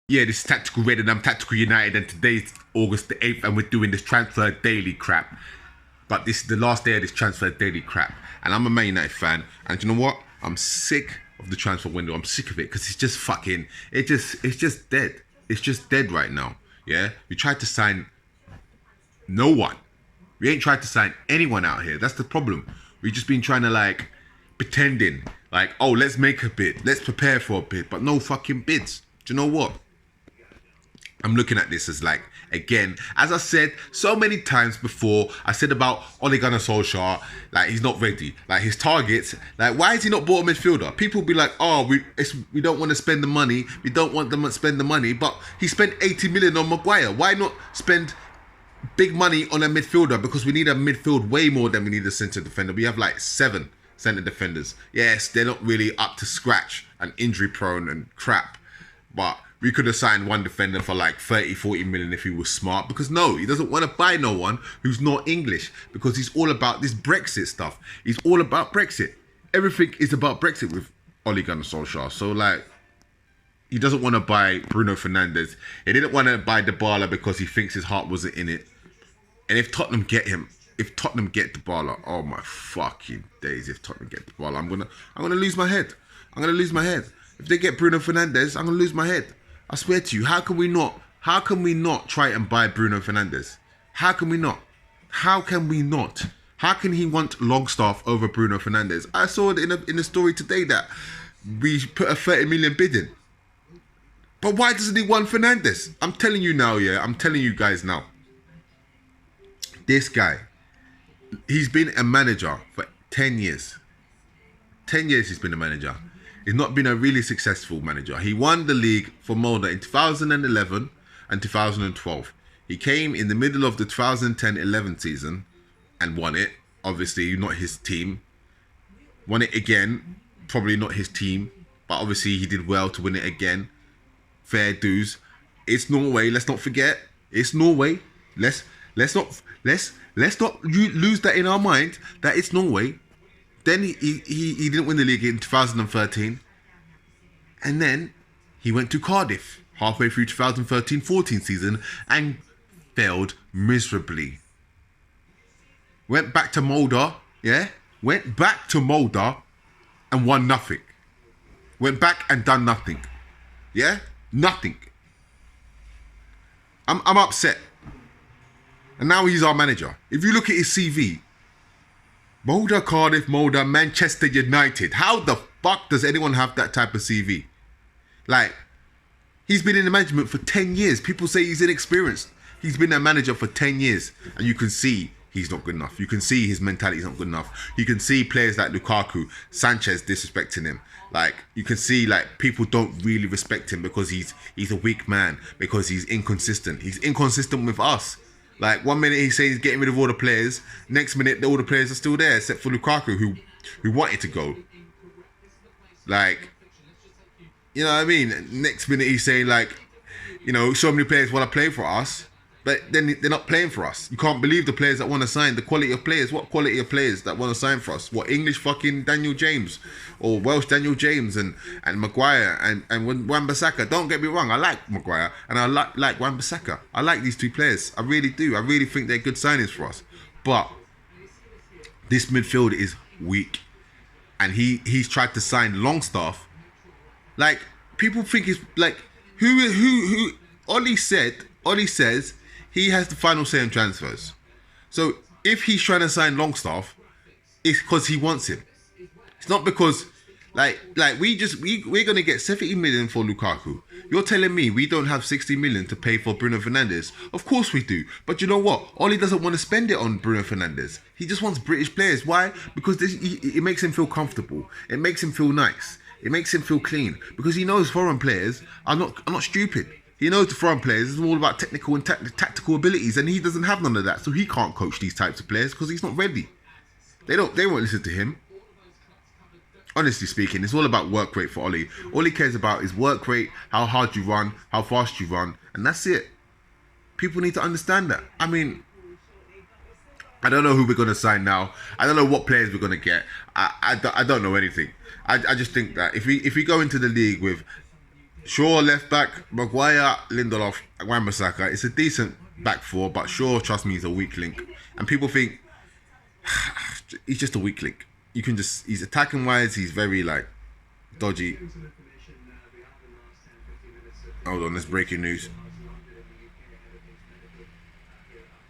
Yeah, this is Tactical Red and I'm Tactical United, and today's August the 8th and we're doing this Transfer Daily crap. But this is the last day of this Transfer Daily crap. And I'm a Man United fan, and you know what? I'm sick of the transfer window. I'm sick of it because it's just fucking, it's just dead. It's just dead right now. Yeah? We tried to sign no one. We ain't tried to sign anyone out here. That's the problem. We've just been trying to pretending like, oh, let's make a bid. Let's prepare for a bid. But no fucking bids. Do you know what? I'm looking at this as again, as I said so many times before, I said about Ole Gunnar Solskjaer, he's not ready. His targets, why is he not bought a midfielder? People be like, oh, we don't want to spend the money. We don't want them to spend the money. But he spent 80 million on Maguire. Why not spend big money on a midfielder? Because we need a midfield way more than we need a centre defender. We have 7 centre defenders. Yes, they're not really up to scratch and injury prone and crap. But we could have signed one defender for 30, 40 million if he was smart. Because no, he doesn't want to buy no one who's not English. Because he's all about this Brexit stuff. He's all about Brexit. Everything is about Brexit with Ole Gunnar Solskjaer. So he doesn't want to buy Bruno Fernandes. He didn't want to buy Dybala because he thinks his heart wasn't in it. And if Tottenham get Dybala, oh my fucking days! If Tottenham get Dybala, I'm gonna lose my head. I'm gonna lose my head. If they get Bruno Fernandes, I'm gonna lose my head. I swear to you. How can we not try and buy Bruno Fernandes? How can we not? How can we not? How can he want Longstaff over Bruno Fernandes? I saw it in a story today that we put a 30 million bid in. But why doesn't he want Fernandes? I'm telling you now, yeah. I'm telling you guys now. This guy, he's been a manager for 10 years. 10 years he's been a manager. He's not been a really successful manager. He won the league for Molde in 2011 and 2012. He came in the middle of the 2010-11 season and won it. Obviously, not his team. Won it again. Probably not his team. But obviously, he did well to win it again. Fair dues. It's Norway. Let's not forget. It's Norway. Let's not lose that in our mind that it's Norway. Then he didn't win the league in 2013. And then he went to Cardiff halfway through 2013-14 season and failed miserably. Went back to Molde, yeah? Went back to Molde and won nothing. Went back and done nothing. Yeah? Nothing. I'm upset. And now he's our manager. If you look at his CV, Molde, Cardiff, Molde, Manchester United. How the fuck does anyone have that type of CV? He's been in the management for 10 years. People say he's inexperienced. He's been a manager for 10 years. And you can see he's not good enough. You can see his mentality is not good enough. You can see players like Lukaku, Sanchez disrespecting him. You can see people don't really respect him because he's a weak man, because he's inconsistent. He's inconsistent with us. 1 minute he says he's getting rid of all the players. Next minute, all the players are still there, except for Lukaku, who wanted to go. You know what I mean? Next minute he's saying so many players want to play for us, but then they're not playing for us. You can't believe the players that want to sign, the quality of players. What quality of players that want to sign for us? What, English fucking Daniel James or Welsh Daniel James and Maguire and Wan-Bissaka? Don't get me wrong, I like Maguire and I like Wan-Bissaka. I like these two players. I really do. I really think they're good signings for us. But this midfield is weak. And he's tried to sign Longstaff. People think it's who Ollie says he has the final say on transfers. So if he's trying to sign Longstaff, it's because he wants him. It's not because we're gonna get 70 million for Lukaku. You're telling me we don't have 60 million to pay for Bruno Fernandes? Of course we do. But you know what? Ollie doesn't want to spend it on Bruno Fernandes. He just wants British players. Why? Because it makes him feel comfortable. It makes him feel nice. It makes him feel clean. Because he knows foreign players are not stupid. He knows the foreign players is all about technical and tactical abilities, and he doesn't have none of that, so he can't coach these types of players because he's not ready. They won't listen to him. Honestly speaking, it's all about work rate for Ollie. All he cares about is work rate, how hard you run, how fast you run, and that's it. People need to understand that. I mean, I don't know who we're going to sign now. I don't know what players we're going to get. I don't know anything. I just think that if we go into the league with Shaw left back, Maguire, Lindelof, Wan-Bissaka. It's a decent back four, but Shaw, trust me, is a weak link. And people think he's just a weak link. You can just, he's attacking wise, he's very like dodgy. Hold on, there's breaking news.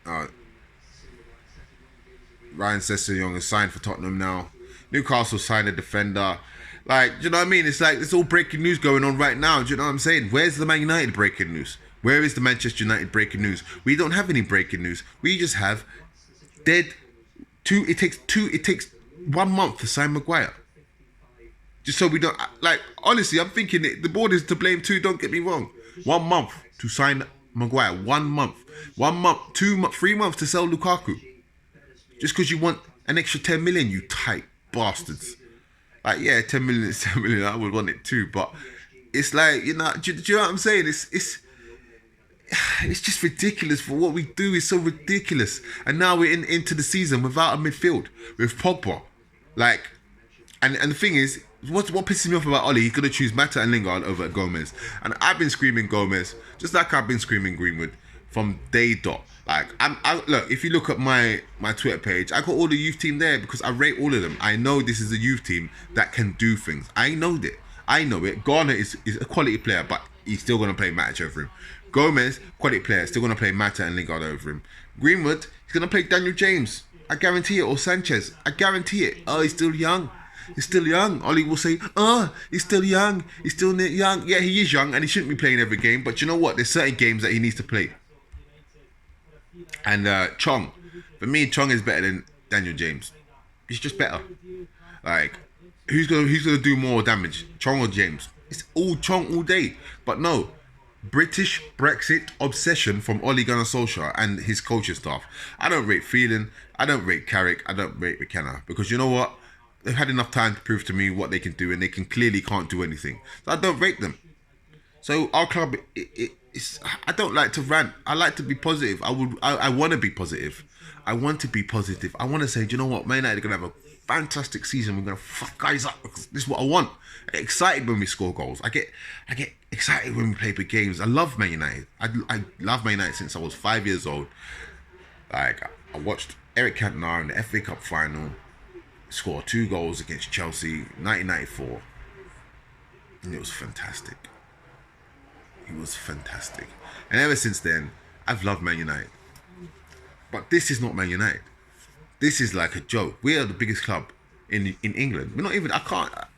Ryan Sessegnon is signed for Tottenham now. Newcastle signed a defender. Like, do you know what I mean? It's like, it's all breaking news going on right now. Do you know what I'm saying? Where's the Man United breaking news? Where is the Manchester United breaking news? We don't have any breaking news. We just have dead it takes 1 month to sign Maguire. Just so we don't, like, honestly, I'm thinking the board is to blame too, don't get me wrong. 1 month to sign Maguire. 1 month. 1 month, 3 months to sell Lukaku. Just because you want an extra 10 million, you tight bastards. Like, yeah, 10 million is 10 million. I would want it too, but it's like, you know, do you know what I'm saying? It's just ridiculous. For what we do is so ridiculous. And now we're into the season without a midfield with Pogba. Like, and the thing is, what pisses me off about Ollie, he's gonna choose Mata and Lingard over Gomez. And I've been screaming Gomez, just like I've been screaming Greenwood from day dot. Like, look, if you look at my Twitter page, I got all the youth team there because I rate all of them. I know this is a youth team that can do things. I know it. Garner is a quality player, but he's still going to play Matic over him. Gomez, quality player, still going to play Mata and Lingard over him. Greenwood, he's going to play Daniel James. I guarantee it. Or Sanchez. I guarantee it. Oh, he's still young. He's still young. Ollie will say, he's still young. He's still young. Yeah, he is young and he shouldn't be playing every game. But you know what? There's certain games that he needs to play. And Chong, for me, Chong is better than Daniel James. He's just better. Like, who's gonna do more damage, Chong or James? It's all Chong all day. But no, British Brexit obsession from Ole Gunnar Solskjaer and his coaching staff. I don't rate Phelan. I don't rate Carrick. I don't rate McKenna because you know what? They've had enough time to prove to me what they can do, and they clearly can't do anything. So I don't rate them. So our club, I don't like to rant. I like to be positive. I want to be positive. I want to be positive. I want to say, do you know what? Man United are going to have a fantastic season. We're going to fuck guys up because this is what I want. I get excited when we score goals. I get excited when we play big games. I love Man United. I love Man United since I was 5 years old. Like, I watched Eric Cantona in the FA Cup final score 2 goals against Chelsea, 1994. And it was fantastic. It was fantastic. And ever since then, I've loved Man United. But this is not Man United. This is like a joke. We are the biggest club in England. We're not even, I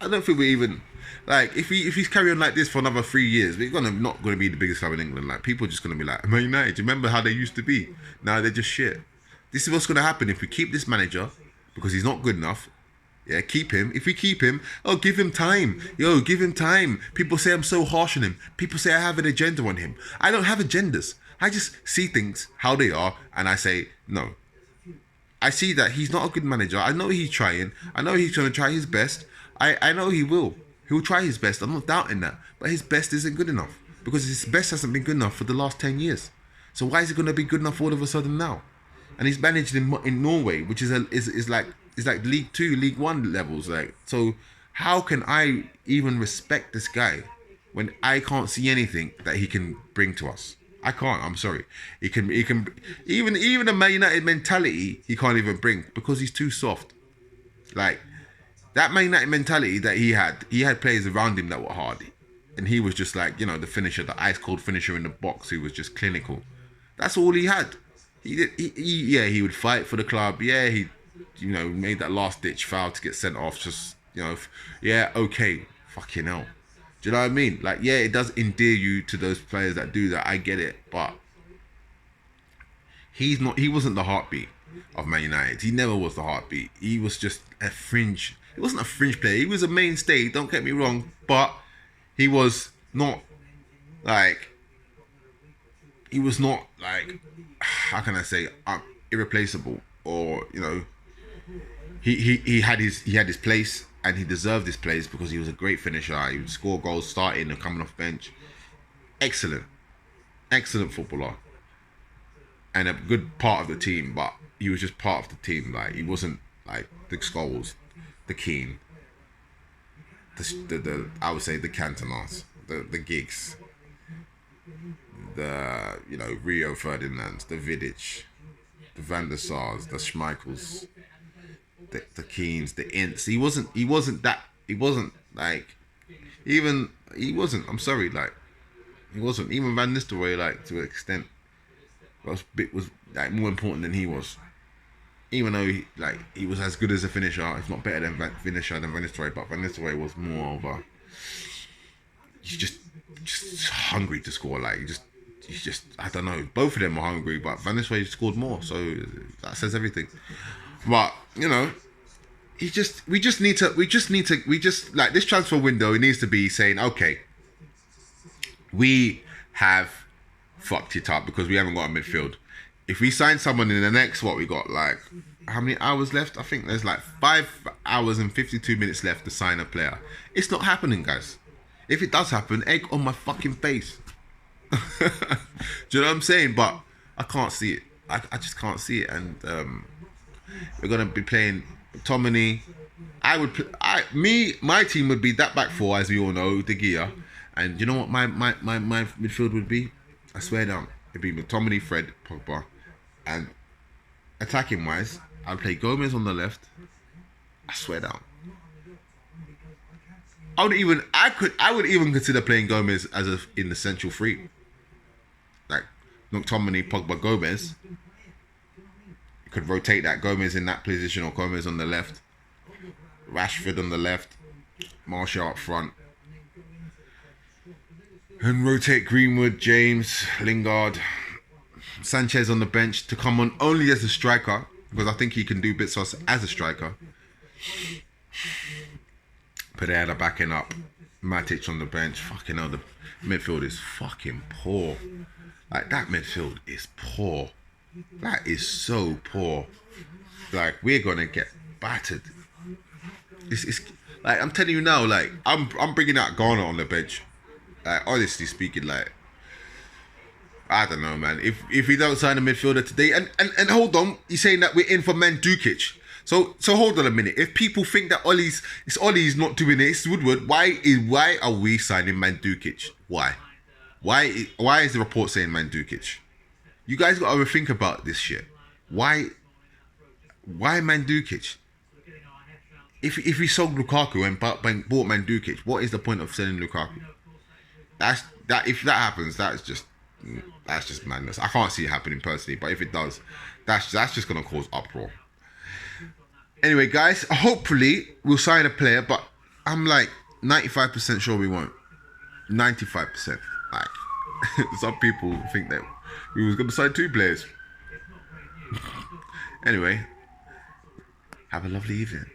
don't think we're even, like, if he's carrying on like this for another 3 years, we're not going to be the biggest club in England. Like, people are just going to be like, Man United, do you remember how they used to be? Now they're just shit. This is what's going to happen if we keep this manager, because he's not good enough. Yeah, keep him. If we keep him, give him time. Give him time. People say I'm so harsh on him. People say I have an agenda on him. I don't have agendas. I just see things how they are, and I say, no. I see that he's not a good manager. I know he's trying. I know he's going to try his best. I know he will. He'll try his best. I'm not doubting that. But his best isn't good enough. Because his best hasn't been good enough for the last 10 years. So why is it going to be good enough all of a sudden now? And he's managed in Norway, which is like League 2, League 1 levels. Like, so how can I even respect this guy when I can't see anything that he can bring to us? I can't. I'm sorry. He can even a Man United mentality he can't even bring because he's too soft. Like, that Man United mentality that he had players around him that were hard, and he was just like, the finisher, the ice cold finisher in the box who was just clinical. That's all he had. He would fight for the club. Yeah, he made that last ditch foul to get sent off. Just, okay, fucking hell. Do you know what I mean? Like, yeah, it does endear you to those players that do that. I get it, but he wasn't the heartbeat of Man United. He never was the heartbeat. He was just a fringe. He wasn't a fringe player. He was a mainstay. Don't get me wrong, but he was not like. He was not like, how can I say, irreplaceable, or he had his place, and he deserved his place because he was a great finisher. He would score goals starting and coming off bench. Excellent footballer, and a good part of the team. But he was just part of the team. Like, he wasn't like the Scholes, the Keane, the I would say the Cantonas, the gigs, the Rio Ferdinands, the Vidic, the Van der Sars, the Schmeichels, the Keens, the Ints. He wasn't like even he wasn't. I'm sorry, like he wasn't even Van Nistelrooy, like to an extent was like more important than he was. Even though he was as good as a finisher, if not better than Van Nistelrooy, but Van Nistelrooy was more of a he's just hungry to score. Like he's just I don't know. Both of them are hungry, but Van Nistelrooy scored more, so that says everything. But we just like this transfer window. It needs to be saying, okay, we have fucked it up because we haven't got a midfield. If we sign someone in the next, what we got, like, how many hours left? I think there's like 5 hours and 52 minutes left to sign a player. It's not happening, guys. If it does happen, egg on my fucking face. Do you know what I'm saying? But I can't see it. I just can't see it. And we're gonna be playing McTominay. My team would be that back four, as we all know, De Gea. And you know what my midfield would be? I swear down, it'd be McTominay, Fred, Pogba. And attacking wise, I'd play Gomez on the left. I swear down. I would even consider playing Gomez in the central three. Like McTominay, Pogba, Gomez. You could rotate that Gomez in that position or Gomez on the left. Rashford on the left. Martial up front. And rotate Greenwood, James, Lingard, Sanchez on the bench to come on only as a striker, because I think he can do bits as a striker. Pereira backing up, Matic on the bench. Fucking hell, the midfield is fucking poor. Like, that midfield is poor. That is so poor. Like, we're gonna get battered. It's like, I'm telling you now, like, I'm bringing out Ghana on the bench. Like, honestly speaking, like, I don't know, man. If we don't sign a midfielder today, and hold on, he's saying that we're in for Mandzukic. So hold on a minute. If people think that Ollie's not doing it, it's Woodward. Why are we signing Mandzukic? Why is the report saying Mandzukic? You guys got to think about this shit. Why Mandzukic? If we sold Lukaku and bought Mandzukic, what is the point of selling Lukaku? If that happens, that's just madness. I can't see it happening personally, but if it does, that's just gonna cause uproar. Anyway, guys, hopefully we'll sign a player, but I'm like 95% sure we won't. 95%. Like, some people think that we was gonna sign 2 players. Anyway, have a lovely evening.